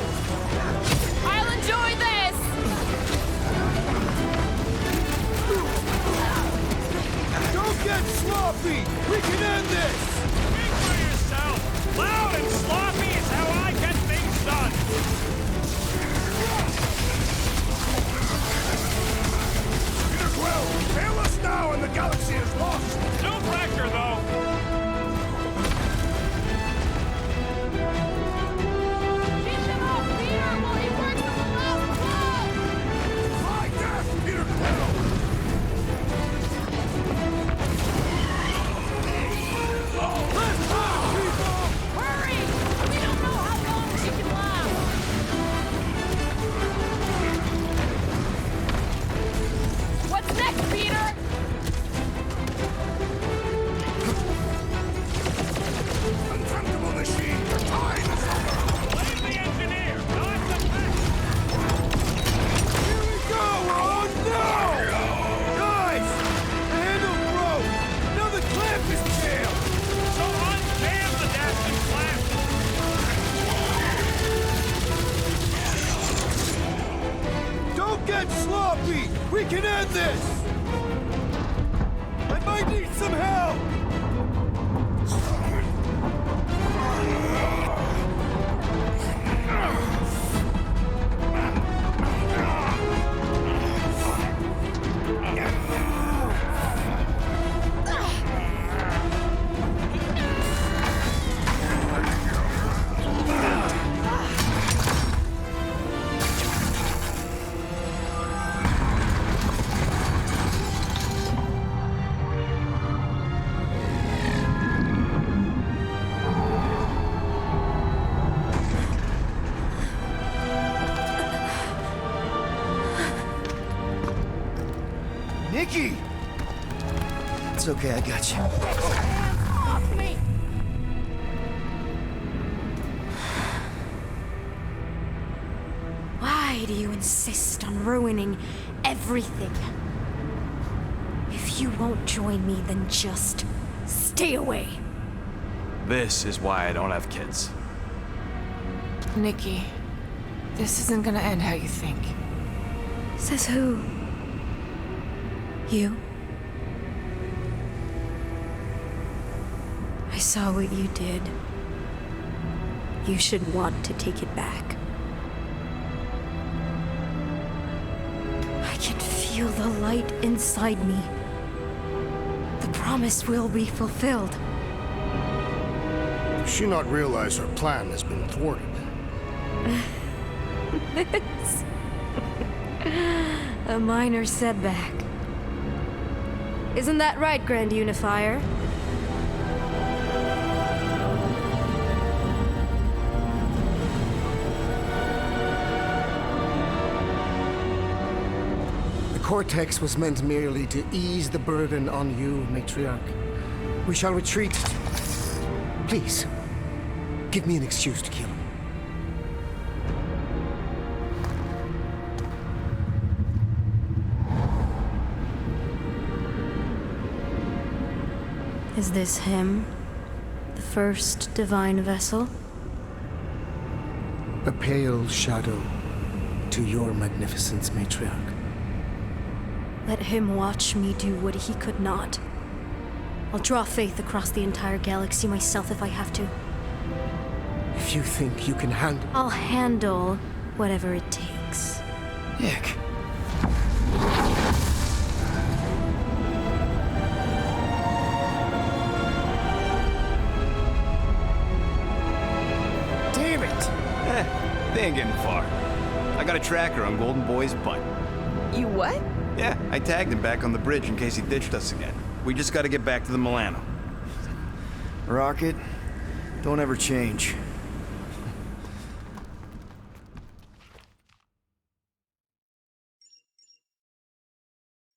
I'll enjoy this! Don't get sloppy! We can end this! Speak for yourself! Loud and sloppy is how I get things done! Peter Quill, fail us now and the galaxy is lost! No pressure, though! Keep him off Peter while he works on the last plug! High death, Peter Quill! Let's go, people! Hurry! We don't know how long she can last! What's next, Peter? Contemptible machine, your time is over! Blame the engineer, not the tech! Here we go! Oh no! Guys! The handle broke! Now the clamp is jammed! So unjam the dasting clamp! Don't get sloppy! We can end this! I might need some help! Nikki! It's okay, I got you. Off me! Why do you insist on ruining everything? If you won't join me, then just stay away. This is why I don't have kids. Nikki, this isn't gonna end how you think. Says who? You? I saw what you did. You should want to take it back. I can feel the light inside me. The promise will be fulfilled. Does she not realize her plan has been thwarted? This. A minor setback. Isn't that right, Grand Unifier? The Cortex was meant merely to ease the burden on you, Matriarch. We shall retreat. Please, give me an excuse to kill him. Is this him? The first divine vessel? A pale shadow to your magnificence, Matriarch. Let him watch me do what he could not. I'll draw faith across the entire galaxy myself if I have to. If you think you can handle... I'll handle whatever it takes. Nick. Damn it! ain't getting far. I got a tracker on Golden Boy's butt. You what? Yeah, I tagged him back on the bridge in case he ditched us again. We just gotta get back to the Milano. Rocket, don't ever change.